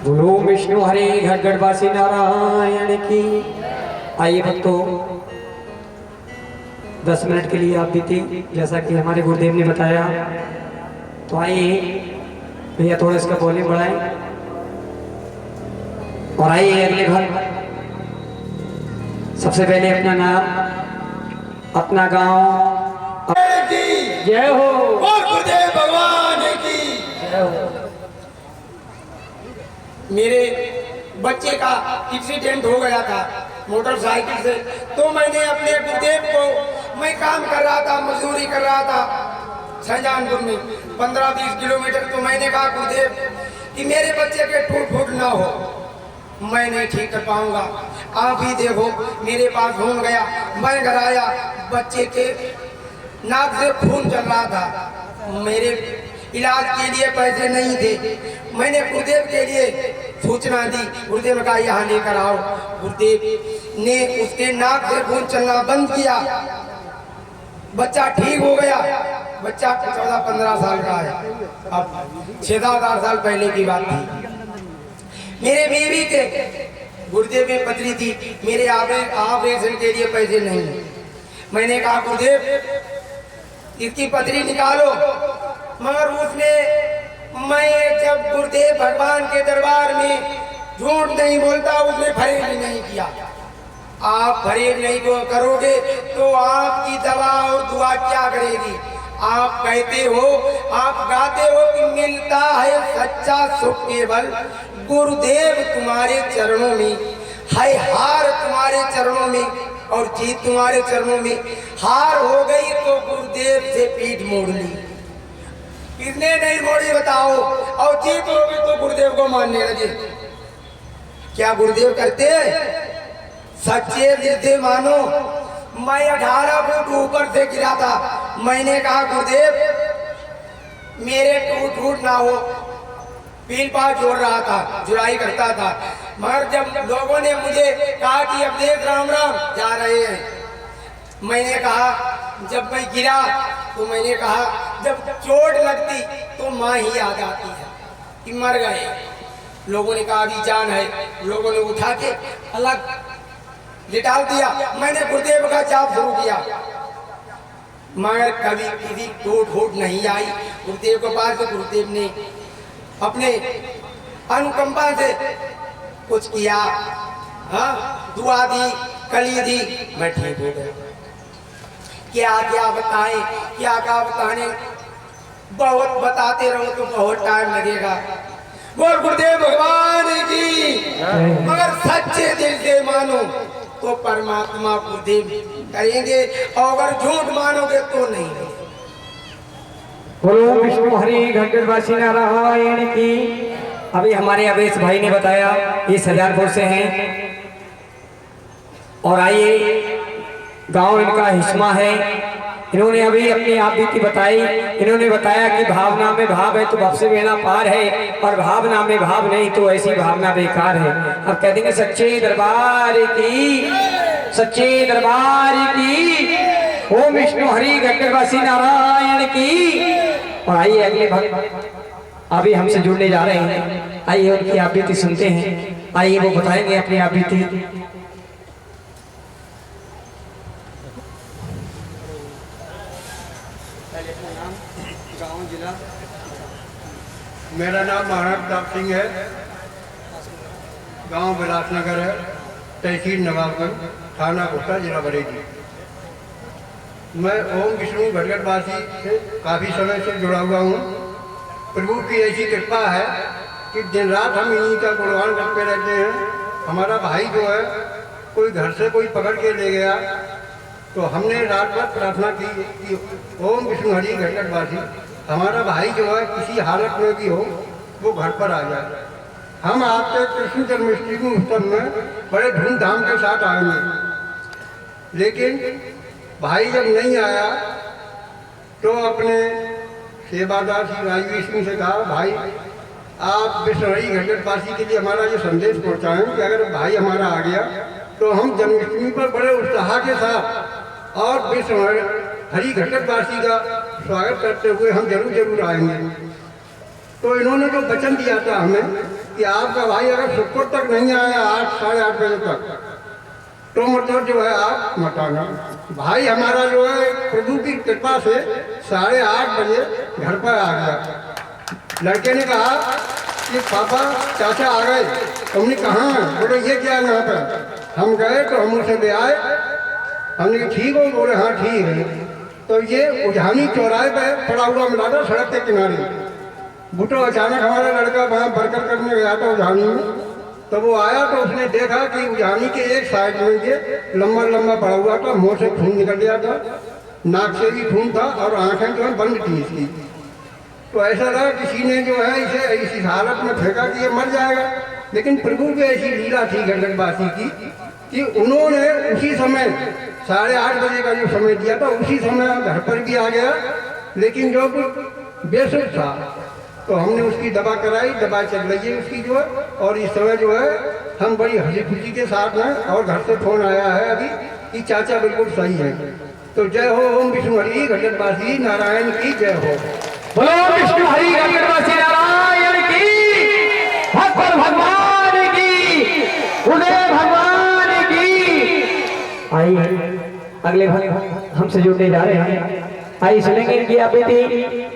बोलो विष्णु हरे घटगढ़वासी नारायण की। आइए भक्तों, 10 मिनट के लिए आप बीती जैसा कि हमारे गुरुदेव ने बताया। तो आइए भैया थोड़ा इसका वॉल्यूम बढ़ाएं और आइए अगले घर। सबसे पहले अपना नाम, अपना गांव। जय हो गुरुदेव भगवान की जय हो। मेरे बच्चे का एक्सीडेंट हो गया था मोटरसाइकिल से, तो मैंने अपने गुरुदेव को, मैं काम कर रहा था, मजदूरी कर रहा था शाहजहानपुर में 15-20 किलोमीटर। तो मैंने कहा गुरुदेव कि मेरे बच्चे के टूट फूट ना हो, मैं नहीं ठीक कर पाऊंगा, आप ही देखो। मेरे पास घूम गया, मैं घर आया, बच्चे के नाक से खून चल रहा था, मेरे इलाज के लिए पैसे नहीं थे। मैंने गुरुदेव के लिए सूचना दी, गुरुदेव का यहाँ लेकर आओ। गुरुदेव ने उसके नाक से खून चलना बंद किया, बच्चा ठीक हो गया। बच्चा 14-15 साल का है, अब 6-7 साल पहले की बात थी। मेरे बीवी के गुरुदेव में पथरी थी, मेरे ऑपरेशन के लिए पैसे नहीं। मैंने कहा गुरुदेव इसकी पथरी निकालो, मगर उसने, मैं जब गुरुदेव भगवान के दरबार में झूठ नहीं बोलता, उसने फरेब नहीं किया। आप फरेब नहीं करोगे तो आपकी दवा और दुआ क्या करेगी। आप कहते हो, आप गाते हो कि मिलता है सच्चा सुख केवल गुरुदेव तुम्हारे चरणों में है, हार तुम्हारे चरणों में और जीत तुम्हारे चरणों में। हार हो गई तो गुरुदेव से पीठ मोड़ ली, किसने नहीं मोड़ी बताओ, और जीत हो गई तो गुरुदेव को मानने लगे। क्या गुरुदेव करते हैं? सच्चे दिल से मानो। मैं 18 फुट ऊपर से गिरा था, मैंने कहा गुरुदेव मेरे टूट ना हो। पील पास जोड़ रहा था, जुराई करता था, मगर जब लोगों ने मुझे कहा कि अब देख राम राम जा रहे हैं, मैंने कहा, जब मैं गिरा तो मैंने कहा जब चोट लगती तो माँ ही आ जाती है कि मर गए। लोगों ने कहा अभी जान है, लोगों ने उठा के अलग लिटाल दिया। मैंने गुरुदेव का जाप शुरू किया, मगर कभी किसी टूट फूट नहीं आई। गुरुदेव के पास गुरुदेव ने अपने अनुकंपा से कुछ किया, हाँ, दुआ दी, कली दी, मैं ठीक हो गया। क्या क्या बताएं, क्या क्या बताने, बहुत बताते रहो तो बहुत टाइम लगेगा। बोल गुरुदेव भगवान की। मगर सच्चे दिल से मानो तो परमात्मा गुरुदेव करेंगे, और अगर झूठ मानोगे तो नहीं। बोलो विष्णु हरि घटगढ़वासी नारायण की। अभी हमारे अवेश भाई ने बताया ये सजारपुर से हैं, और आइए गांव इनका हिस्मा है। इन्होंने अभी अपनी आप बीती बताई। इन्होंने बताया कि भावना में भाव है तो भव से बेड़ा पार है, और भावना में भाव नहीं तो ऐसी भावना बेकार है। अब कह देंगे सच्चे दरबार की, सच्चे दरबार की। ओम विष्णु हरि घटगढ़वासी नारायण की। और आइए अगले भक्त अभी हमसे जुड़ने जा रहे हैं, आइए उनकी आप बीती सुनते हैं। आइए वो बताएंगे अपनी आप बीती। गाँव जिला। मेरा नाम महाराज प्रताप सिंह है, गांव विलासनगर है, तहसील नवाबगंज, थाना कोटा, जिला बरेली। मैं ओम विष्णु घटगढ़वासी से काफ़ी समय से जुड़ा हुआ हूँ। प्रभु की ऐसी कृपा है कि दिन रात हम इन्हीं का गुणगान करते रहते हैं। हमारा भाई जो है, कोई घर से कोई पकड़ के ले गया, तो हमने रात भर प्रार्थना की कि ओम विष्णु हरि घटगढ़वासी, हमारा भाई जो है किसी हालत में भी हो वो घर पर आ जाए। हम आपके कृष्ण जन्माष्टमी उत्सव में बड़े धूमधाम के साथ आएंगे। लेकिन भाई जब नहीं आया तो अपने सेवादार श्री राजवीर सिंह से कहा, भाई आप विष्णु हरि घटगढ़वासी के लिए हमारा ये संदेश पहुँचाएं कि अगर भाई हमारा आ गया तो हम जन्माष्टमी पर बड़े उत्साह के साथ और विष्णु हरि घटगढ़वासी का स्वागत करते हुए हम जरूर आएंगे। तो इन्होंने जो वचन दिया था हमें कि आपका भाई अगर शुक्र तक नहीं आया 8 साढ़े 8 बजे तक, तो मतलब जो है आप मत आना। भाई हमारा जो है प्रभु की कृपा से 8:30 बजे घर पर आ गया। लड़के ने कहा कि पापा चाचा आ गए। हमने कहाँ? बोले ये क्या यहाँ पर? हम गए तो हम उसे ले आए। हमने कहा ठीक हो? बोले हाँ ठीक है। तो ये उजानी चौराहे पर पड़ा हुआ मिला था सड़क के किनारे। बुटो अचानक हमारा लड़का वहाँ बरकर करने गया था उजानी में, तो वो आया तो उसने देखा कि उजानी के एक साइड में ये लंबा लंबा पड़ा हुआ था, मुँह से खून निकल गया था, नाक से भी खून था और आंखें जो है बंद थी इसकी। तो ऐसा लगा किसी ने जो है इसे इसी हालत में फेंका कि ये मर जाएगा। लेकिन प्रभु की ऐसी लीला थी गंगनवासी की कि उन्होंने उसी समय 8:30 बजे का जो समय दिया था उसी समय घर पर भी आ गया। लेकिन जो बेसुध था तो हमने उसकी दवा कराई, दवा चल रही है उसकी जो है। और इस समय जो है हम बड़ी हंसी खुशी के साथ हैं। और घर से फोन आया है अभी कि चाचा बिल्कुल सही है। तो जय हो ओम विष्णु हरि गंगनवासी नारायण की जय हो। बोलो विष्णु हरि गंगनवासी नारायण की, भगवान भगवान की, उदय भगवान की। आइए अगले भक्त हमसे जुड़ने जा रहे हैं। आइए सुनेंगे इनकी आप बेटी।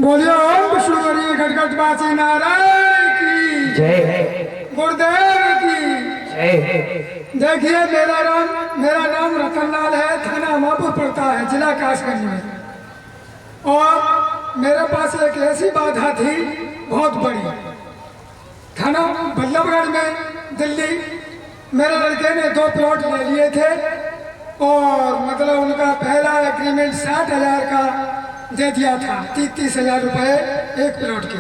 बोलिए ओम विष्णु हरि गंगनवासी नारायण की जय, गुरुदेव की जय। देखिए मेरा नाम रतनलाल है। थाना मापुर पड़ता है, जिला कासगंज में। और मेरे पास एक ऐसी बाधा थी बहुत बड़ी। थाना बल्लभगढ़ में दिल्ली मेरे लड़के ने 2 प्लॉट ले लिए थे और मतलब उनका पहला एग्रीमेंट 60,000 का दे दिया था, 30,000 रुपये एक प्लॉट के।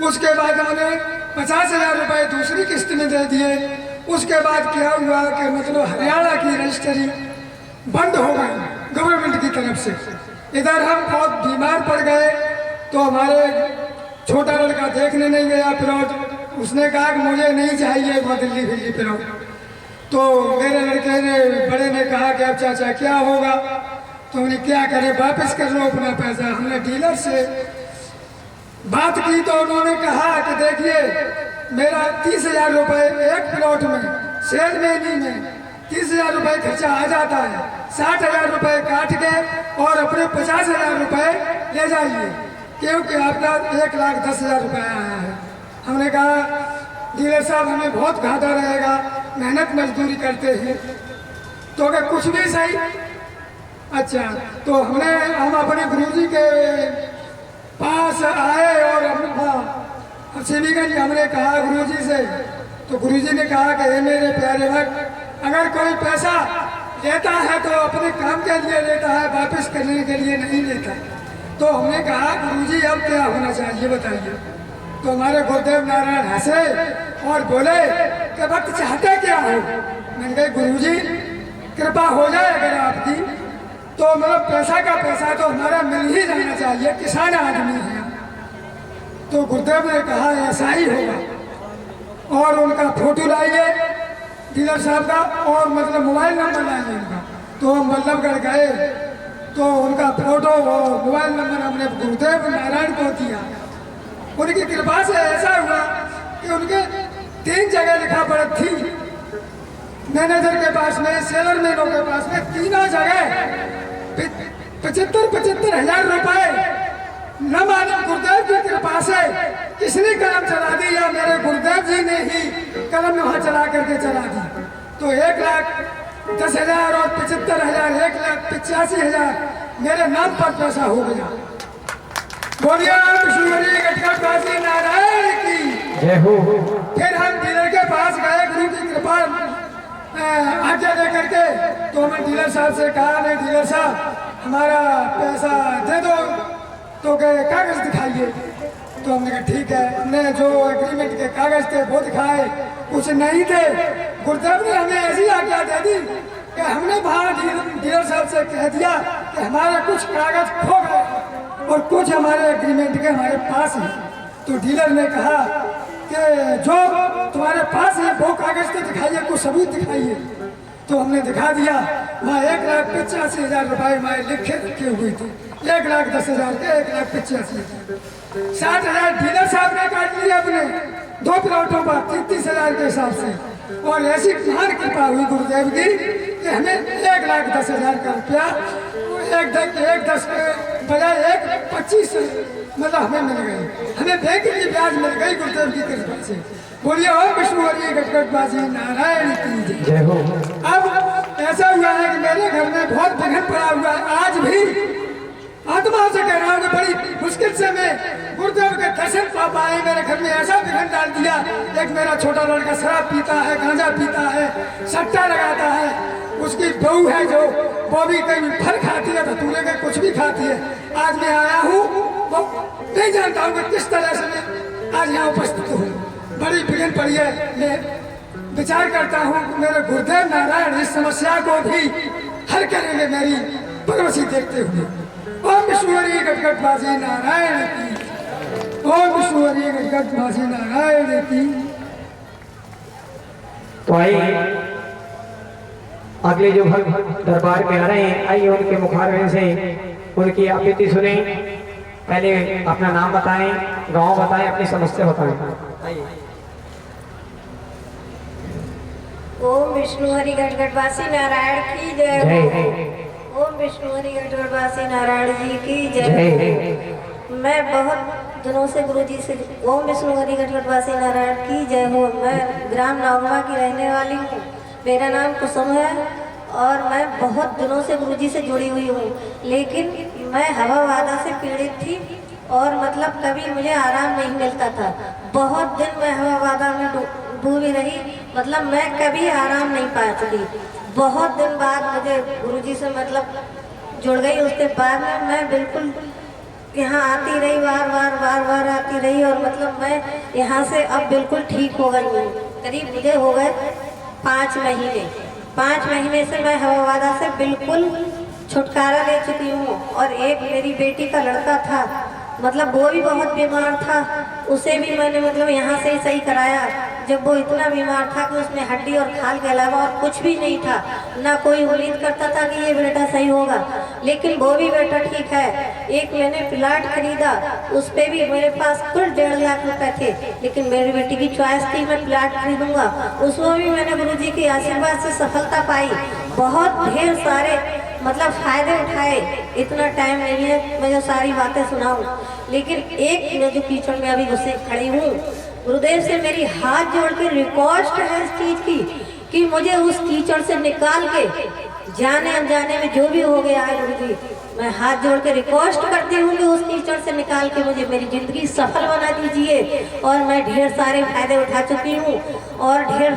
उसके बाद हमने 50,000 रुपये दूसरी किस्त में दे दिए। उसके बाद क्या हुआ कि मतलब हरियाणा की रजिस्ट्री बंद हो गई गवर्नमेंट की तरफ से। इधर हम बहुत बीमार पड़ गए तो हमारे छोटा लड़का देखने नहीं गया प्लॉट। उसने कहा कि मुझे नहीं चाहिए वो दिल्ली फिल्ली प्लॉट। तो मेरे लड़के ने बड़े ने कहा कि अब चाचा क्या होगा? तो उन्हें क्या करे, वापस कर लो अपना पैसा। हमने डीलर से बात की तो उन्होंने कहा कि देखिए मेरा 30,000 रुपये एक प्लॉट में सेल में 30,000 रुपये खर्चा आ जाता है। 60,000 रुपये काट के और अपने 50,000 रुपये ले जाइए, क्योंकि आपका 1,10,000 रुपये आया है। हमने कहा डीलर साहब हमें बहुत घाटा रहेगा, मेहनत मजदूरी करते हैं। तो अगर कुछ भी सही। अच्छा, तो हम अपने गुरुजी के पास आए और सिलीगंज हमने कहा गुरुजी से। तो गुरुजी ने कहा कि हे मेरे प्यारे भक्त, अगर कोई पैसा लेता है तो अपने काम के लिए लेता है, वापस करने के लिए नहीं लेता। तो हमने कहा गुरुजी अब क्या होना चाहिए बताइए। तो हमारे गुरुदेव नारायण हंसे और बोले कि भक्त चाहते क्या हो? मैंने कहा गुरुजी कृपा हो जाए अगर आपकी तो मतलब पैसा का पैसा तो हमारा मिल ही जाना चाहिए, किसान आदमी है। तो गुरुदेव ने कहा ऐसा ही होगा। और उनका फोटो लाइए डीलर साहब का और मतलब मोबाइल नंबर लाइए उनका। तो हम बल्लभगढ़ गए तो उनका फोटो और मोबाइल नंबर हमने गुरुदेव नारायण को दिया। उनकी कृपा से ऐसा हुआ कि उनके 3 जगह लिखा पड़त थी, मैनेजर के पास में, सेलरमैनों के पास में, तीनों जगह 75,000 रुपए न मालूम गुरुदेव की कृपा से किसने कलम चला दी या मेरे गुरुदेव जी ने ही कलम वहां चला करके चला दी। तो 1,10,000 और 75,000 1,85,000 मेरे नाम पर पैसा हो गया। बोलिए विष्णु हरि गंगनवासी नारायण की जय हो। फिर हम डीलर के पास गए, गुरु की कृपा आज्ञा दे करके। तो हमें डीलर साहब से कहा नहीं डीलर साहब हमारा पैसा दे दो। तो कहे कागज दिखाइए। तो हमने कहा ठीक है। हमने जो एग्रीमेंट के कागज थे वो दिखाए, कुछ नहीं थे। गुरुदेव ने हमें ऐसी आज्ञा दे दी कि हमने वहाँ डीलर साहब से कह दिया कि हमारे कुछ कागज खो गए और कुछ हमारे एग्रीमेंट के हमारे पास हैं। तो डीलर ने कहा कि जो तुम्हारे पास है वो कागज तो दिखाइए, कुछ सबूत दिखाइए। तो हमने दिखा दिया, वहाँ 1,85,000 रुपये हमारे लिखे रखे हुए थे। 1,10,000 के 1,85,000, 60,000 डीलर साहब ने काट लिया अपने 2 प्लॉटों पर 33,000 के हिसाब से। और ऐसी महान कृपा हुई गुरुदेव की कि हमें 1,10,000 का रुपया 1,10 के बजाय 1,25 मतलब हमें मिल गई। हमें बैंक की ब्याज मिल गई गुरुदेव की कृपा से। बोलिए और विष्णु हरि गटगटबाजी नारायण की जय हो। अब ऐसा हुआ है कि मेरे घर में बहुत विघ्न पड़ा हुआ है। आज भी आत्मा से कह रहा हूँ कि बड़ी मुश्किल से मैं गुरुदेव के दर्शन पा पाए। मेरे घर में ऐसा विघ्न डाल दिया। एक मेरा छोटा लड़का शराब पीता है, गांजा पीता है, सट्टा लगाता है। उसकी बहू है जो वो भी कहीं फल खाती है, धतूरे के कुछ भी खाती है। आज मैं आया हूँ, वो नहीं जानता हूँ कि किस तरह से मैं आज यहाँ उपस्थित हूँ। बड़ी विघ्न पड़ी है। मैं विचार करता हूँ कि मेरे गुरुदेव नारायण इस समस्या को भी हल करेंगे मेरी भगवती देखते हुए। ओम विष्णु हरि गटगटबाजी नारायण की। ओम विष्णु हरि गटगटबाजी नारायण की। तो आइए अगले जो भक्त दरबार में आ रहे हैं, आइए उनके मुखारविंद से उनकी आकृति सुने। पहले अपना नाम बताएं, गांव बताएं, अपनी समस्या बताएं। आइए। ओम विष्णु हरि गटगटबासी नारायण की जय हो। ओम विष्णु हरि गटगटबासी नारायण जी की जय हो। मैं बहुत दिनों से गुरु जी से ओम विष्णु हरि गटगटबासी नारायण की जय हो। मैं ग्राम नवमा की रहने वाली हूँ। मेरा नाम कुसुम है और मैं बहुत दिनों से गुरु जी से जुड़ी हुई हूँ। लेकिन मैं हवा वादा से पीड़ित थी और मतलब कभी मुझे आराम नहीं मिलता था। बहुत दिन मैं हवा वादा में डूबी रही, मतलब मैं कभी आराम नहीं पा सकी। बहुत दिन बाद मुझे गुरुजी से मतलब जुड़ गई। उसके बाद में मैं बिल्कुल यहाँ आती रही, बार आती रही और मतलब मैं यहाँ से अब बिल्कुल ठीक हो गई हूँ। करीब मुझे हो गए 5 महीने। 5 महीने से मैं हवा वादा से बिल्कुल छुटकारा ले चुकी हूँ। और एक मेरी बेटी का लड़का था, मतलब वो भी बहुत बीमार था, उसे भी मैंने मतलब यहाँ से ही सही कराया। जब वो इतना बीमार था कि उसमें हड्डी और खाल के अलावा और कुछ भी नहीं था, ना कोई उम्मीद करता था कि ये बेटा सही होगा, लेकिन वो भी बेटा ठीक है। एक मैंने प्लाट खरीदा, उस पर भी मेरे पास कुल 1.5 लाख रुपए थे, लेकिन मेरी बेटी की चॉइस थी मैं प्लाट खरीदूंगा। उसमें भी मैंने गुरुजी के आशीर्वाद से सफलता पाई। बहुत ढेर सारे मतलब फायदे उठाए। इतना टाइम नहीं है मैं जो सारी बातें सुनाऊं, लेकिन एक मैं जो कीचड़ में अभी घुसे खड़ी हूँ, गुरुदेव से मेरी हाथ जोड़ के रिक्वेस्ट है इस चीज की कि मुझे उस कीचड़ से निकाल के जाने अनजाने में जो भी हो गया है गुरुजी, मैं हाथ जोड़ के रिक्वेस्ट करती हूँ कि उस कीचड़ से निकाल के मुझे मेरी जिंदगी सफल बना दीजिए। और मैं ढेर सारे फायदे उठा चुकी हूँ और ढेर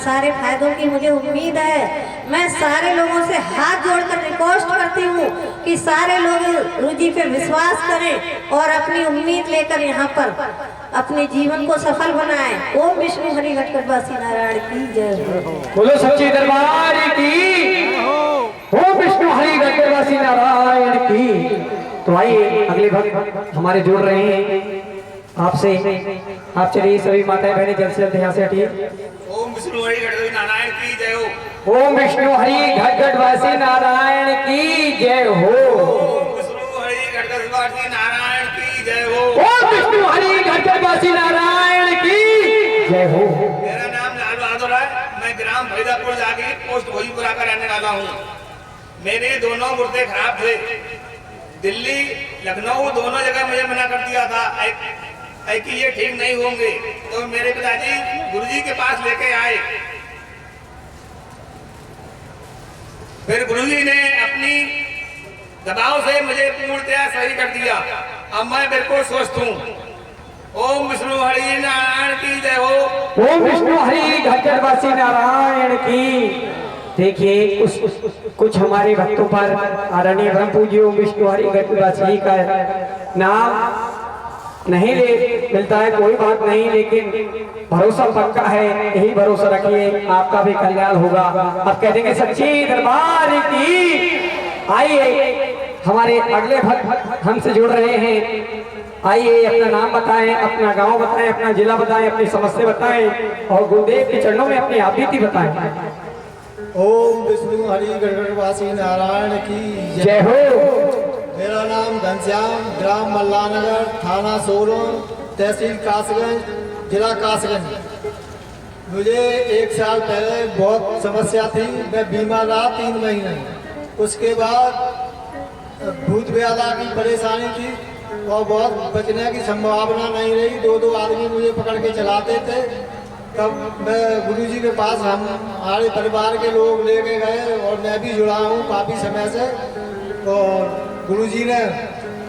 सारे फायदों की मुझे उम्मीद है। मैं सारे लोगों से हाथ जोड़कर रिक्वेस्ट करती हूँ कि सारे लोग गुरुजी पे विश्वास करें और अपनी उम्मीद लेकर यहाँ पर अपने जीवन को सफल बनाएं। ओम विष्णु हरि गटगटबासी नारायण की जय हो। बोलो सच्चे दरबार की। ओम विष्णु हरि गटगटबासी नारायण की। तो आइए अगले भक्त हमारे जुड़ रहे हैं आपसे। आप चलिए सभी माताएं बहनें जल्द से जल्द यहाँ से हटिए। ओम विष्णु हरि गटगटबासी नारायण की जय हो। ओम विष्णु हरि गटगटबासी नारायण की जय हो। ओम विष्णु हरि गटगटबासी नारायण की जय हो। ओम विष्णु हरि गटगटबासी नारायण की जय हो। मेरा नाम लाल बहादुर है। मैं ग्राम फरीदापुर जाके पोस्ट भोजपुरा का रहने वाला हूँ। मेरे दोनों गुर्दे खराब थे। दिल्ली लखनऊ दोनों जगह मुझे मना कर दिया था कि ये ठीक नहीं होंगे। तो मेरे पिताजी गुरुजी के पास लेके आए। फिर गुरुजी ने अपनी दबाव से मुझे पूर्णतया सही कर दिया। अब मैं बिल्कुल स्वस्थ हूँ। ओम विष्णु हरि नारायण की जय हो। ओम विष्णु हरि गटगटबासी नारायण की। देखिए कुछ हमारे भक्तों पर आदरणीय ब्रह्म पूज्य ओम विष्णु हरि गटगटबासी का नाम नहीं ले मिलता है, कोई बात नहीं, लेकिन भरोसा पक्का है। यही भरोसा रखिए, आपका भी कल्याण होगा। अब कह देंगे सच्ची दरबार की। आइए हमारे अगले भक्त हमसे जुड़ रहे हैं। आइए अपना नाम बताएं, अपना गांव बताएं, अपना जिला बताएं, अपनी समस्या बताएं और गुरुदेव के चरणों में अपनी आभूति बताएं। ओम विष्णु हरि गढ़गढ़वासी नारायण की जय हो। मेरा नाम घनश्याम, ग्राम मल्लानगर, थाना सोलन, तहसील कासगंज, जिला कासगंज। मुझे 1 साल पहले बहुत समस्या थी, मैं बीमार रहा 3 महीने। उसके बाद भूत व्याधा की परेशानी थी और बहुत बचने की संभावना नहीं रही। 2 आदमी मुझे पकड़ के चलाते थे। तब मैं गुरुजी के पास हमारे परिवार के लोग लेके गए और मैं भी जुड़ा हूँ काफ़ी समय से। और गुरुजी ने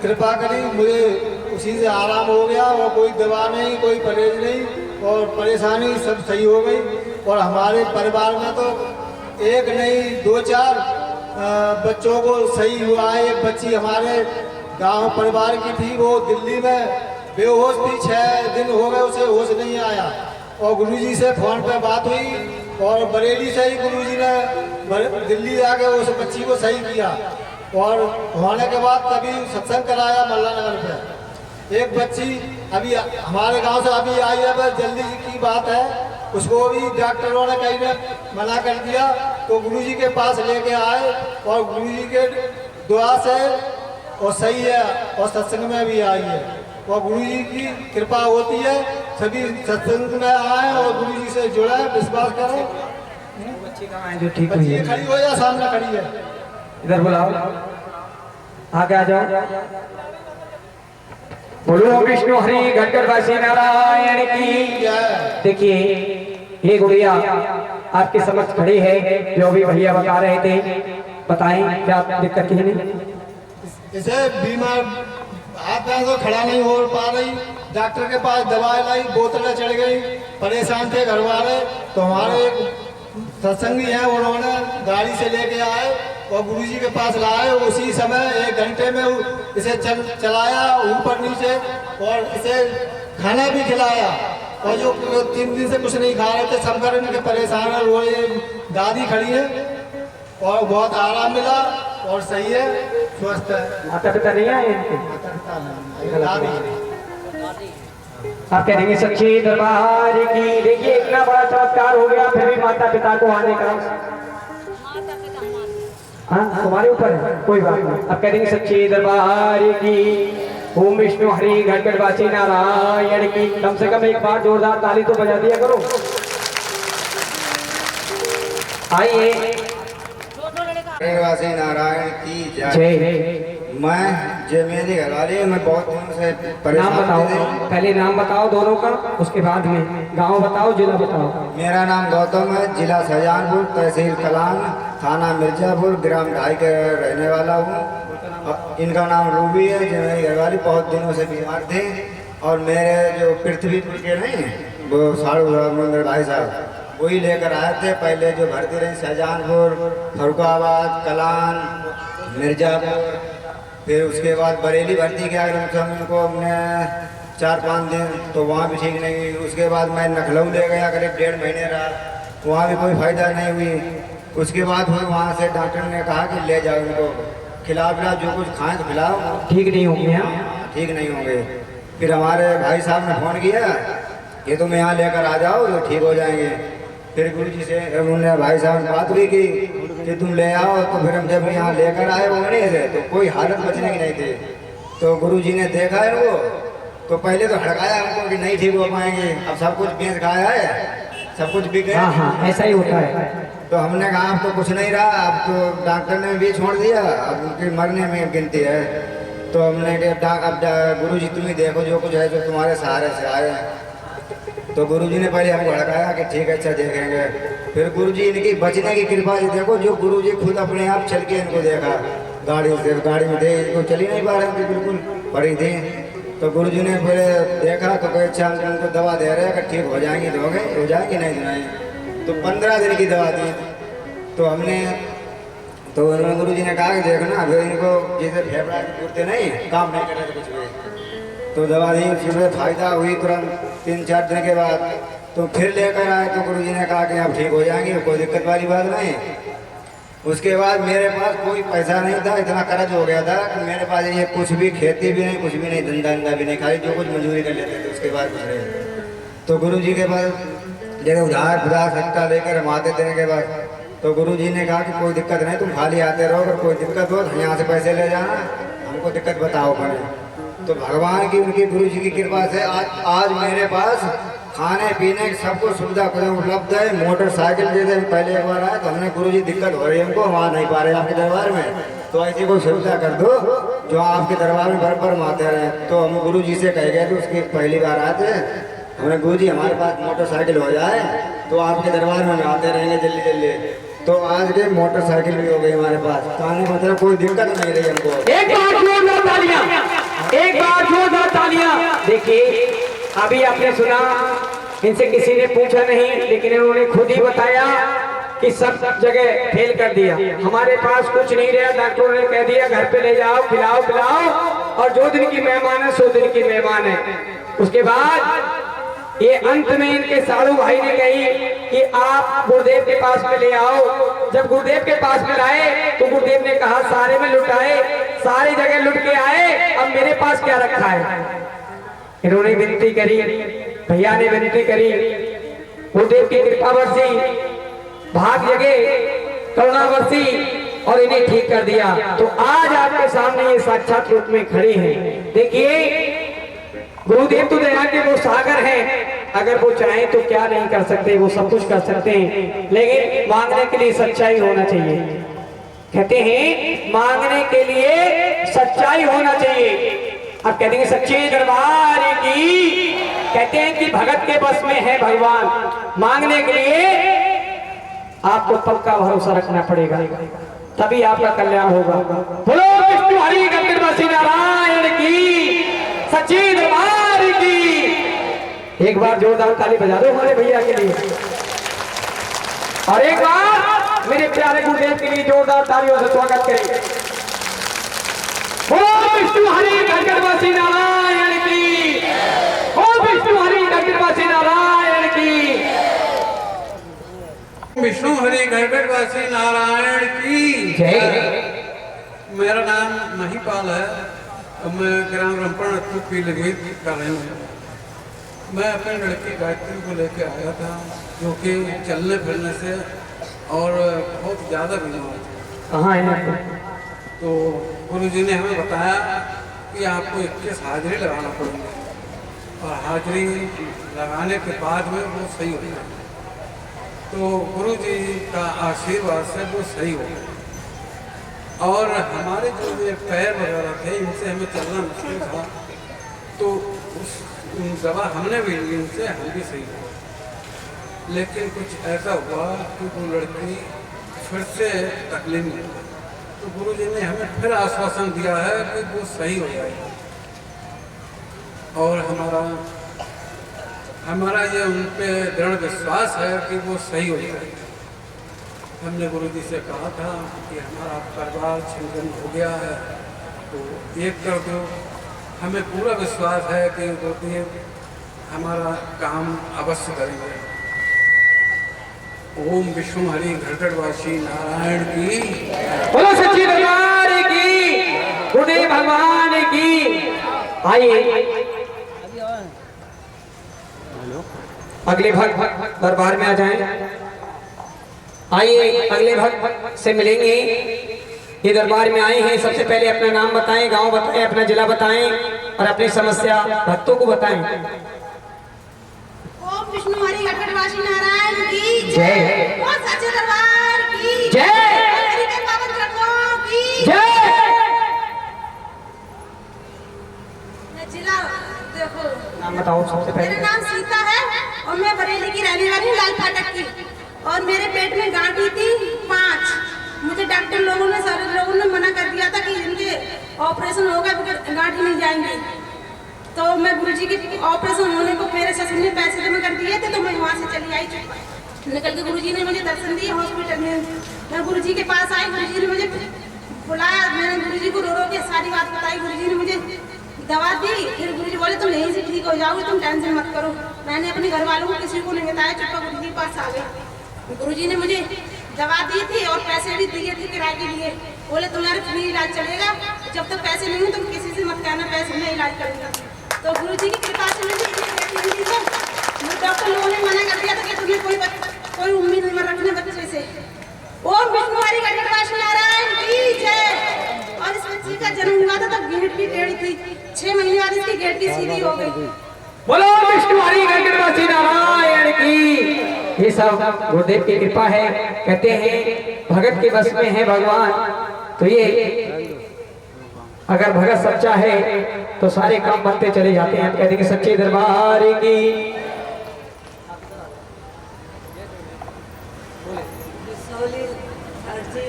कृपा करी, मुझे उसी से आराम हो गया और कोई दवा नहीं, कोई परहेज नहीं और परेशानी सब सही हो गई। और हमारे परिवार में तो एक नहीं 2-4 बच्चों को सही हुआ है। एक बच्ची हमारे गांव परिवार की थी, वो दिल्ली में बेहोश थी, 6 दिन हो गए उसे होश नहीं आया। और गुरुजी से फ़ोन पे बात हुई और बरेली से ही गुरुजी ने दिल्ली जाके उस बच्ची को सही किया। और होने के बाद तभी सत्संग कराया मल्लानगर पे। एक बच्ची अभी हमारे गांव से अभी आई है, बस जल्दी की बात है, उसको भी डॉक्टरों ने कहीं ने मना कर दिया तो गुरुजी के पास लेके आए और गुरुजी के दुआ से और सही है और सत्संग में भी आई है। और गुरुजी की कृपा होती है, सभी सत्संग में आए और गुरुजी से जुड़े, विश्वास करें। बच्ची कहाँ है जो ठीक हुई बच्ची है? खड़ी हो या सामने खड़ी है? इधर बुलाओ, आगे आ जाओ। बोलो विष्णु हरि गढ़गढ़वासी नारायण की। देखिए ये गुड़िया आपके समक्ष खड़ी है, जो भी भैया बता रहे थे, बताएं क्या दिक्कत है? इसे बीमार हाथ पैर तो खड़ा नहीं हो पा रही, डॉक्टर के पास दवाई लाई, बोतलें चढ़ गई, परेशान थे घर वाले। तो हमारे एक सत्संगी हैं, उन्होंने गाड़ी से लेके आए और गुरुजी के पास लाए। उसी समय 1 घंटे में इसे चलाया ऊपर नीचे और इसे खाना भी खिलाया। और जो 3 दिन से कुछ नहीं खा रहे थे, शंकर इनके परेशान है, वो ये दादी खड़ी है और बहुत आराम मिला और सही है, स्वस्थ है। माता पिता नहीं आए इनके? दादी आप कह देंगे सच्चे दरबार की। देखिए इतना बड़ा चमत्कार हो गया, फिर भी माता पिता को आने का तुम्हारे ऊपर है, कोई बात नहीं। आप कह देंगे सच्चे दरबार की। ओम विष्णु हरि गढ़गढ़वासी नारायण की। कम से कम एक बार जोरदार ताली तो बजा दिया करो। आइए। गढ़गढ़वासी नारायण की जय। मैं जो मेरी घरवाली, मैं बहुत दिनों से नाम परेशान बताओ, थी। पहले नाम बताओ दोनों का, उसके बाद में गांव बताओ, जिला बताओ। मेरा नाम गौतम है, जिला शाहजहानपुर, तहसील कलान, थाना मिर्जापुर, ग्राम ढाई के रहने वाला हूँ। इनका नाम रूबी है, जो मेरी घरवाली बहुत दिनों से बीमार थे। और मेरे जो पृथ्वीपुर के नहीं वो साड़ू भाई साहब, वही लेकर आए थे। पहले जो भर्ती रही शाहजहानपुर, फरुखाबाद, कलान, मिर्जापुर, फिर उसके बाद बरेली भर्ती किया उनको हमने 4-5 दिन, तो वहाँ भी ठीक नहीं हुई। उसके बाद मैं लखनऊ ले गया, करीब 1.5 महीने रहा, वहाँ भी कोई फ़ायदा नहीं हुई। उसके बाद हुई, वहाँ से डॉक्टर ने कहा कि ले जाओ इनको, खिलाओ पिलाओ, जो कुछ खाएं तो खिलाओ, ठीक नहीं होंगे। हाँ ठीक नहीं होंगे। फिर हमारे भाई साहब ने फ़ोन किया कि तुम यहाँ लेकर आ जाओ तो ठीक हो जाएंगे। फिर गुरुजी से उन्होंने भाई साहब ने बात भी की कि तुम ले आओ। तो फिर हम जब यहाँ लेकर आए वो नहीं थे, तो कोई हालत बचने की नहीं थी। तो गुरुजी ने देखा है वो, तो पहले तो हड़काया हमको कि नहीं ठीक हो पाएंगे, अब सब कुछ बेच खाया है, सब कुछ बिक गया। हाँ ऐसा ही होता है। तो हमने कहा अब तो कुछ नहीं रहा, अब तो डॉक्टर ने भी छोड़ दिया, अब उनके मरने में गिनती है। तो हमने कहा अब गुरुजी तुम ही देखो जो कुछ है, जो तुम्हारे सहारे से आए। तो गुरुजी ने पहले हमको भड़काया कि ठीक है अच्छा देखेंगे। फिर गुरुजी इनकी बचने की कृपा से देखो, जो गुरुजी खुद अपने आप चल के इनको देखा, गाड़ी में थे, इनको चली नहीं पा रही थी, बिल्कुल पड़ी थी। तो गुरुजी ने पहले देखा तो कहे अच्छा हम उनको दवा दे रहे हैं कि ठीक हो जाएंगी, दोगे हो जाएंगी नहीं तो नहीं। तो 15 दिन की दवा दी। तो हमने तो उन्होंने गुरुजी ने कहा कि देखना अगर इनको जैसे फेफड़ा की पूर्ति नहीं काम नहीं कर रहे थे कुछ भी। तो दवा दी, फिर फायदा हुई तुरंत 3-4 दिन के बाद। तो फिर लेकर आए तो गुरुजी ने कहा कि आप ठीक हो जाएंगे, कोई दिक्कत वाली बात नहीं। उसके बाद मेरे पास कोई पैसा नहीं था, इतना कर्ज हो गया था कि मेरे पास ये कुछ भी खेती भी नहीं, कुछ भी नहीं, धंधा भी नहीं, खाली जो कुछ मजदूरी कर लेते थे उसके बाद कुछ नहीं। तो गुरुजी के पास जैसे उधार सट्टा लेकर हम आते थे के बाद तो गुरुजी ने कहा कि कोई दिक्कत नहीं, तुम खाली आते रहो, अगर कोई दिक्कत हो तो यहाँ से पैसे ले जाना, हमको दिक्कत बताओ पहले। तो भगवान की, उनकी गुरुजी की कृपा से आज मेरे पास खाने पीने की सबको सुविधा उपलब्ध है। मोटरसाइकिल जैसे पहले एक बार आया तो हमने गुरुजी दिक्कत हो रही है हमको, वहाँ नहीं पा रहे आपके दरबार में, तो ऐसी कोई सुविधा कर दो जो आपके दरबार में भर आते रहे। तो हम गुरुजी से कह गए थे, उसकी पहली बार आते हमने, गुरुजी हमारे पास मोटरसाइकिल हो जाए तो आपके दरबार में आते रहेंगे जल्दी जल्दी। तो आज के मोटरसाइकिल भी हो गई हमारे पास, तो आने मतलब कोई दिक्कत नहीं रही हमको। एक बार जोरदार तालियां, एक बार जोरदार तालियां। देखिए अभी आपने सुना, इनसे किसी ने पूछा नहीं, लेकिन इन्होंने खुद ही बताया कि सब जगह फेल कर दिया, हमारे पास कुछ नहीं रहा। डॉक्टरों ने कह दिया घर पे ले जाओ, खिलाओ पिलाओ, और जो दिन की मेहमान है सो दिन की मेहमान है। उसके बाद ये अंत में इनके साधु भाई ने कही कि आप गुरुदेव के पास में ले आओ। जब गुरुदेव के पास में लाए तो गुरुदेव ने कहा सारे में लुटाए, सारी जगह लुट के आए, अब मेरे पास क्या रखा है। इन्होंने विनती करी, भैया ने विनती करी, गुरुदेव की कृपा बरसी, भाग जगे, करुणा बरसी और इन्हें ठीक कर दिया। तो आज आपके सामने ये साक्षात रूप में खड़ी हैं। देखिए गुरुदेव तो दया के वो सागर हैं, अगर वो चाहें तो क्या नहीं कर सकते, वो सब कुछ कर सकते हैं, लेकिन मांगने के लिए सच्चाई होना चाहिए। कहते हैं मांगने के लिए सच्चाई होना चाहिए। अब कहते हैं सच्चे दरबार की, कहते हैं कि भगत के बस में है भगवान। मांगने के लिए आपको पक्का भरोसा रखना पड़ेगा, तभी आपका कल्याण होगा। बोलो विष्णु हरि गंगेश्वर नारायण की, सच्चे दरबार की। एक बार जोरदार ताली बजा दो हमारे भैया के लिए, और एक बार मेरे प्यारे गुरुदेव के लिए जोरदार तालियों से स्वागत करें। बोलो विष्णु हरि गंगेश्वर नारायण की, बोलो विष्णु हरि गंगेश्वर नारायण की, विष्णु हरि गढ़गढ़वासी नारायण की जय। मेरा नाम महिपाल है और मैं ग्राम रमपण पीलीभीत कर रही हूँ। मैं अपने लड़की गायत्री को लेकर आया था, जो कि चलने फिरने से और बहुत ज़्यादा बीमार थी। कहाँ है? तो गुरुजी ने हमें बताया कि आपको 21 हाजिरी लगाना पड़ेगी, और हाजिरी लगाने के बाद में वो सही हो जाए। तो गुरुजी का आशीर्वाद से वो सही हो गया, और हमारे जो ये पैर वगैरह थे इनसे हमें चलना मुश्किल था, तो उस दवा हमने भी ली, इनसे हम भी सही हुए। लेकिन कुछ ऐसा हुआ कि वो लड़की फिर से तकलीफ में, तो गुरुजी ने हमें फिर आश्वासन दिया है कि वो सही हो जाएगा, और हमारा ये उन पे दृढ़ विश्वास है कि वो सही हो जाएगा। हमने गुरुजी से कहा था कि हमारा परिवार छिन्न हो गया है, तो एक कर दो। हमें पूरा विश्वास है कि गुरुदेव हमारा काम अवश्य करेंगे। ओम विष्णु हरि गढ़गढ़वासी नारायण की, बोलो सच्ची दरबार की, गुरुदेव भगवान की। आइए अगले भक्त दरबार में आ जाएं। आइए अगले भक्त से मिलेंगे। ये दरबार में आए हैं, सबसे पहले अपना नाम बताएं, गांव बताएं, अपना जिला बताएं और अपनी समस्या भक्तों को बताएं। ओम विष्णु हरि गढ़गढ़वासी नारायण की जय। बोल सच्चे दरबार की जय। हरि के पावन चरणों की जय। मैं जिला देखो, नाम बताओ सबसे मेरा पहले। नाम सीता है और मैं बरेली की रहने वाली हूँ, लाल फाटक की। और मेरे पेट में गांठी थी 5। मुझे डॉक्टर लोगों ने, सारे लोगों ने मना कर दिया था कि इनके ऑपरेशन होगा बगैर गांठी नहीं जाएंगी। तो मैं गुरुजी के ऑपरेशन होने को मेरे ससुर ने पैसे जमा कर दिए थे, तो मैं वहाँ से चली आई निकल के। गुरुजी ने मुझे दर्शन दिए हॉस्पिटल में। मैं गुरुजी के पास आई, गुरुजी ने मुझे बुलाया, मैंने गुरुजी को रो रो के सारी बात बताई। गुरुजी ने मुझे दवा दी, फिर गुरुजी बोले तुम यहीं से ठीक हो जाओगे, तुम टेंशन मत करो। मैंने अपने घर वालों को किसी को नहीं बताया, चुपका गुरुजी के पास आ गई। गुरुजी ने मुझे दवा दी थी और पैसे भी दिए थे किराए के लिए। बोले तुम्हारा फ्री इलाज चलेगा, जब तक पैसे नहीं हो तुम किसी से मत कहना, पैसे में इलाज करेंगे। तो गुरुजी की कृपा से मुझे डॉक्टर लोगों ने मना कर दिया था कि तुम्हें कोई उम्मीद नहीं रखने बच्चे से। सीधी हो गई। बोलो विष्णु हरि गणगणवासी नारायण की। ये सब गुरुदेव की कृपा है। कहते हैं भगत के बस में है भगवान। तो ये अगर भगत सच्चा है तो सारे काम बनते चले जाते हैं। कहते हैं सच्चे दरबार की।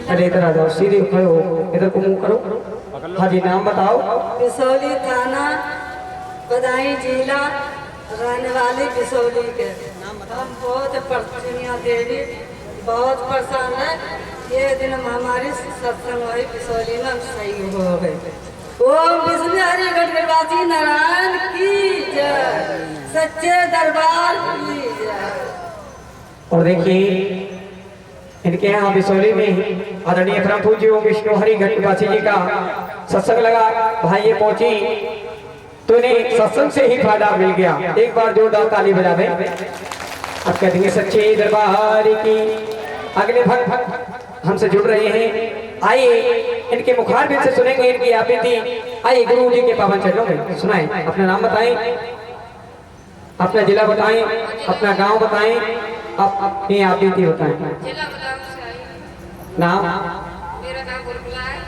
अरे इधर आ जाओ, सीधे खड़े हो, इधर को मुंह करो। हाँ जी, नाम बताओ। बिसौली थाना, बदायूं जिला, रहने वाले बिसौली के। हम बहुत प्रसन्ना देवी बहुत परेशान है। ये दिन हमारी सत्संग हुई बिसौली में सही हो गई। ओम विष्णु हरि गणगणवासी नारायण की जय, सच्चे दरबार की जय। और देखिए इनके यहाँ बिसौली में आदरणीय परम पूज्य ओम विष्णु हरि गणगणवासी जी का सत्संग लगा। भाई ये पहुंची तो इन्हें सत्संग से ही फायदा मिल गया। एक बार जोरदार ताली बजा दें। अब कह देंगे सच्चे दरबार की। अगले भक्त हमसे जुड़ रहे हैं। आइए इनके मुखारबिंद से सुनेंगे इनकी आपत्ति। आइए गुरु जी के पावन चरणों में सुनाएं। अपना नाम बताएं, अपना जिला बताएं, अपना गांव बताएं, अपनी आपत्ति बताएं। जिला बदायूं से आई। नाम? मेरा नाम गुरगुला है,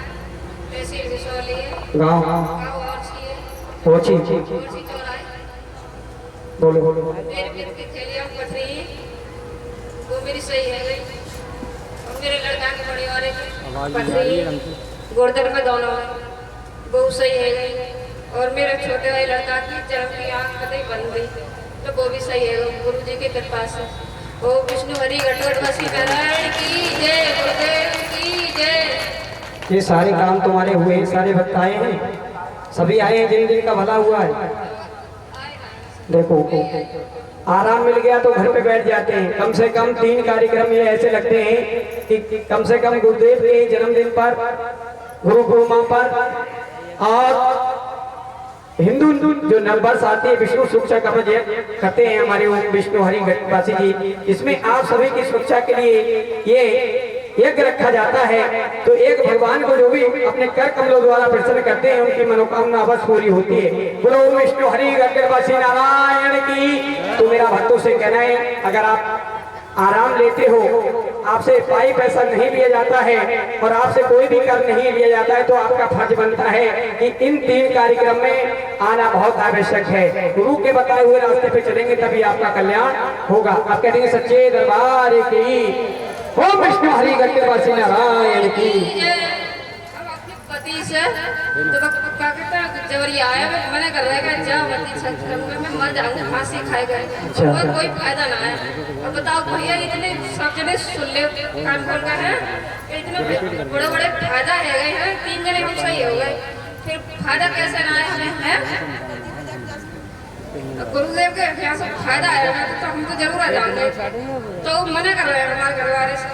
तहसील बिसौली है, गांव? गाँव औरसी है, ओछी। औरसी चौराहे। बोलो। मेरे मित्र की थैलियाँ पथरी, वो मेरी सही है गई। और मेरे लड़का की बड़ी वाले की पथरी, गोर्दन में दोनों है, वो सही है गई। और मेरे छोटे वाले लड़का की चरम की आँख कतई बन गई, तो वो भी सही है गई गुरु जी की कृपा से। ओम विष्णु हरि गणगणवासी नारायण की जय, गुरुदेव की जय। ये सारे काम तुम्हारे हुए, सारे भक्त आए हैं, सभी आए हैं जिन जिन का भला हुआ है। देखो आराम मिल गया तो घर पे बैठ जाते हैं। कम से कम 3 कार्यक्रम ये ऐसे लगते हैं कि कम से कम गुरुदेव के जन्मदिन पर, गुरु पूर्णिमा पर और हिंदू जो नववर्ष आती है विष्णु सुरक्षा का करते हैं हमारे ओम विष्णु हरि गणगणवासी जी। इसमें आप सभी की सुरक्षा के लिए ये यज्ञ रखा जाता है। तो एक भगवान को जो भी अपने कर कमलों द्वारा प्रसन्न करते हैं उनकी मनोकामना अवश्य पूरी होती है। बोलो ओम विष्णु हरि गणगणवासी नारायण की। तो मेरा भक्तों से कहना है, अगर आप आराम लेते हो, आपसे पाई पैसा नहीं लिया जाता है और आपसे कोई भी कर नहीं लिया जाता है, तो आपका फर्ज बनता है कि इन 3 कार्यक्रम में आना बहुत आवश्यक है। गुरु के बताए हुए रास्ते पे चलेंगे तभी आपका कल्याण होगा। आप कहते हैं सच्चे दरबार की। ओम विष्णु हरि गणगणवासी नारायण की। हम अपने पति से तो क्या कहता है जबरी आया मैं मना कर रहा है जा मत सत्संग में, मैं मर जाऊंगा, फांसी खाए गए और कोई फायदा ना है। और बताओ भैया इतने सब जने सुन ले कान खोल कर है, इतने बड़े बड़े फायदा है गए हैं, 3 जने हम सही हो गए, फिर फायदा कैसे ना आए हमें है? गुरुदेव के यहाँ से फायदा आएगा तो हम तो जरूर आ जाएंगे। तो मना कर रहे हैं हमारे घर वाले से।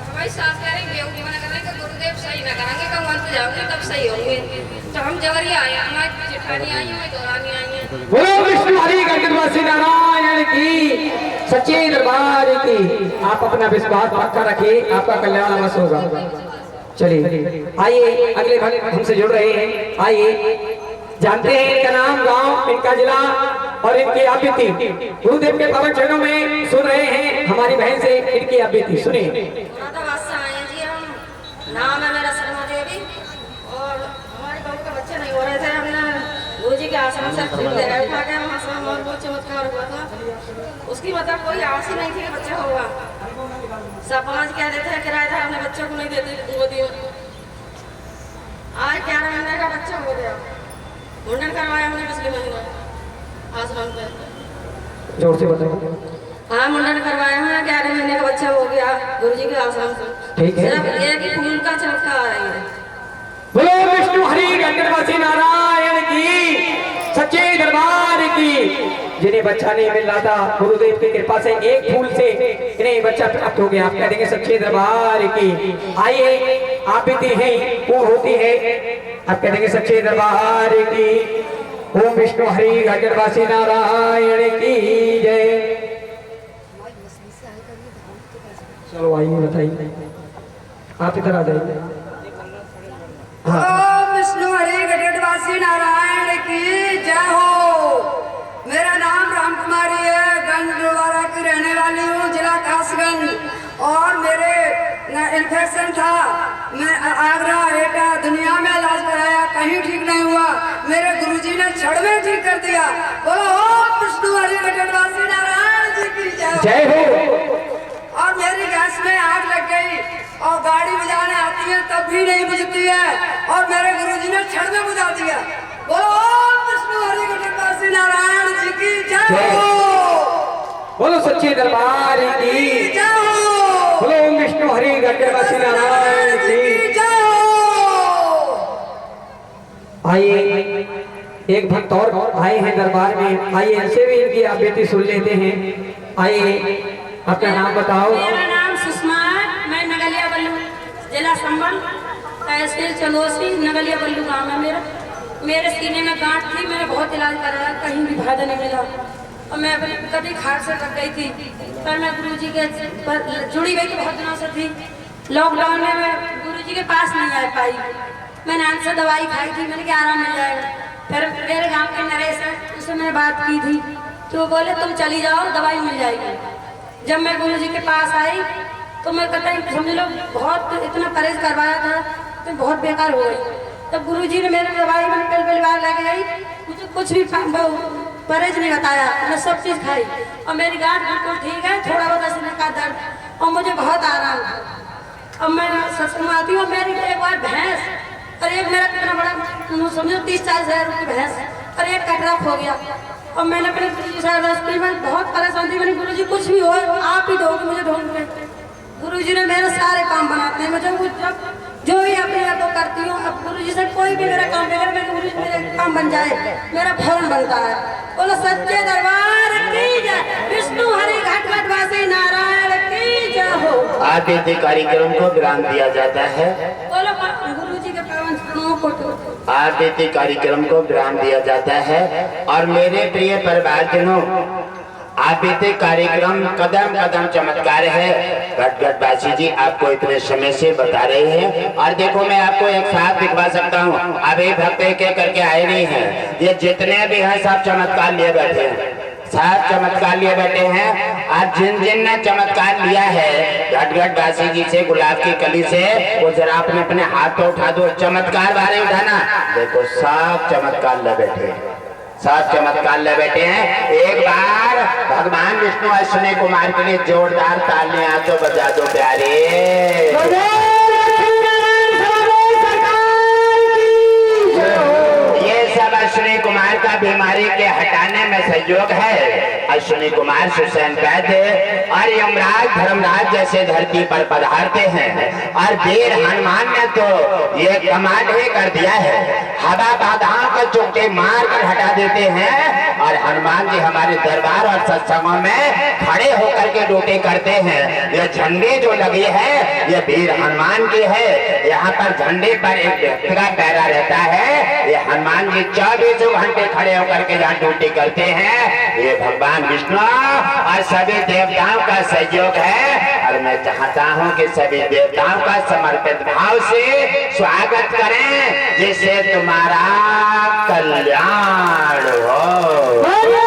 हमारी सास कह रही है मना कर रहे हैं कि गुरुदेव सही ना करेंगे, कब अंत जाओगे तब सही होंगे। तो हम जबरी आए, हमारी जेठानी आई है, दौरानी आई है। बोलो विष्णु हरि गणगणवासी नारायण की। सच्चे दरबार की। आप अपना विश्वास पक्का रखिए, आपका कल्याण अवश्य होगा। चलिए आइए अगले भक्त हमसे जुड़ रहे हैं। आइए जानते हैं इनका नाम, गांव, इनका जिला और इनकी आपत्ति। गुरुदेव के पावन चरणों में सुन रहे हैं हमारी बहन से इनकी आपत्ति सुनिए। आए हैं जी हम। नाम है मेरा शर्मा देवी और हमारे बहू के बच्चे नहीं हो रहे थे। हमने गुरु जी के आश्रम से फूल ले गए उठा के, वहाँ से हमारे बहुत चमत्कार हुआ था। उसकी मतलब कोई आस ही नहीं थी कि बच्चा होगा। सब 5 कह देते हैं किराएदार अपने बच्चों को नहीं देते गोदी में। आज 11 महीने का बच्चा हो गया। मुंडन करवाया हमने पिछले महीने आश्रम पे। जोर से बताओ। हाँ मुंडन करवाया है, 11 महीने का बच्चा हो गया गुरु जी के आश्रम से। ठीक है। सिर्फ एक ही फूल का चमत्कार है। बोलो विष्णु हरि गणगणवासी नारायण की। सच्चे दरबार की। जिन्हें बच्चा नहीं मिल रहा था गुरुदेव की कृपा से एक फूल से इन्हें बच्चा प्राप्त हो गया। आप कह देंगे सच्चे दरबार की। आइए आपत्ति है पूर्ण होती है। आप कह देंगे सच्चे दरबार की। ओम विष्णु हरि गणगणवासी नारायण की जय। चलो आइए बताइए, आप इधर आ जाइए। ओम विष्णु हरि गणगणवासी नारायण नारायण की जय हो। मेरा नाम राम कुमारी है, गंजवाड़ा की रहने वाली हूँ, जिला कासगंज। और मेरे इन्फेक्शन था, मैं आगरा एटा दुनिया में इलाज कराया, कहीं ठीक नहीं हुआ। मेरे गुरुजी ने क्षण में ठीक कर दिया। बोलो ओम विष्णु हरि गढ़वासी नारायण जी की जय हो। और मेरी गैस में आग लग गई और गाड़ी बुझाने आती है तब भी नहीं बुझती है, और मेरे गुरुजी ने क्षण में बुझा दिया। बोलो ओम विष्णु हरि गढ़वासी नारायण जी की जय हो। बोलो सच्चे दरबार की जय हो। बोलो ओम विष्णु हरि गढ़वासी नारायण की जय हो। आइए, एक भक्त और आए हैं दरबार में, आइए इनसे भी इनकी आप बेटी सुन लेते हैं। आइए, अपना नाम बताओ। मेरा नाम सुषमा है, मैं नगलिया बल्लू, जिला संबल, तहसील चंदोसी, नगलिया बल्लू गाँव है मेरा। मेरे सीने में गांठ थी, मैंने बहुत इलाज कराया, कहीं भी फायदा नहीं मिला। और मैं अपने कभी खाट से लग गई थी, पर मैं गुरुजी के पर जुड़ी गई तो बहुत दिनों से थी। लॉकडाउन में मैं गुरुजी के पास नहीं आ पाई। मैंने आंसर दवाई खाई थी, मैंने कहा आराम मिल जाएगा। फिर मेरे गाँव के नरेश है, उससे मैंने बात की थी, तो वो बोले तुम चली जाओ, दवाई मिल जाएगी। जब मैं गुरुजी के पास आई तो मैं कहता है समझ लो बहुत इतना परहेज करवाया था तो बहुत बेकार हो गई। तब गुरुजी ने मेरे दवाई मैंने पहली बार लेके गई, मुझे कुछ भी परहेज नहीं बताया, मैं सब चीज़ खाई और मेरी गांठ बिल्कुल ठीक है, थोड़ा बहुत सीने का दर्द और मुझे बहुत आराम है। अब मैं सत्संग में आती हूँ, मेरी एक बार भैंस और एक मेरा कितना बड़ा समझो 30-40 हज़ार रुपये भैंस और एक कटरा खो गया। और मैंने अपने गुरुजी से में बहुत परेशान थी, मैंने गुरुजी कुछ भी हो आप ही दोगे मुझे ढूंढ के। गुरुजी ने मेरे सारे काम बनाते हैं, मुझे जो भी अपने आप करती हूँ। अब गुरुजी से कोई भी मेरा काम बिगड़, मेरे गुरुजी मेरा काम बन जाए, मेरा फौरन बनता है। बोलो सच्चे दरबार की जय, विष्णु हरि घटघटवासी नारायण की जय हो। आगे के कार्यक्रम को विराम दिया जाता है। बोलो गुरुजी के पावन चरणों को आगे के कार्यक्रम को विराम दिया जाता है। और मेरे प्रिय परिवारजनों, आगे कार्यक्रम कदम कदम चमत्कार है। घटघटवासी जी आपको इतने समय से बता रहे हैं। और देखो मैं आपको एक साथ दिखवा सकता हूँ, अभी भक्त एक करके आए नहीं है, ये जितने भी हैं सब चमत्कार लिए बैठे हैं, सब चमत्कार लिए बैठे हैं। आज जिन जिन ने चमत्कार लिया है घटघटवासी जी से, गुलाब की कली से, वो जरा अपने अपने हाथ तो उठा दो, चमत्कार बारे उठाना। देखो सब चमत्कार ले बैठे हैं, सब चमत्कार ले बैठे हैं। एक बार भगवान विष्णु अश्विनी कुमार के लिए जोरदार तालियां तो बजा दो प्यारे। अश्विनी कुमार का बीमारी के हटाने में सहयोग है। अश्विनी कुमार सुसैन वैद्य और यमराज धर्मराज जैसे धरती पर पधारते हैं। और वीर हनुमान ने तो ये कमाल ही कर दिया है, हवा बाधाओं को चुपके मार कर हटा देते हैं। और हनुमान जी हमारे दरबार और सत्संगों में खड़े होकर के ड्यूटी करते हैं। ये झंडे जो लगी है ये वीर हनुमान की है। यहाँ पर झंडे पर एक व्यक्ति का पैरा रहता है, ये हनुमान जी 24 घंटे खड़े होकर के यहाँ ड्यूटी करते हैं। ये भगवान विष्णु और सभी देवताओं का सहयोग है। और मैं चाहता हूँ कि सभी देवताओं का समर्पित भाव से स्वागत करें, जिससे तुम्हारा कल्याण हो।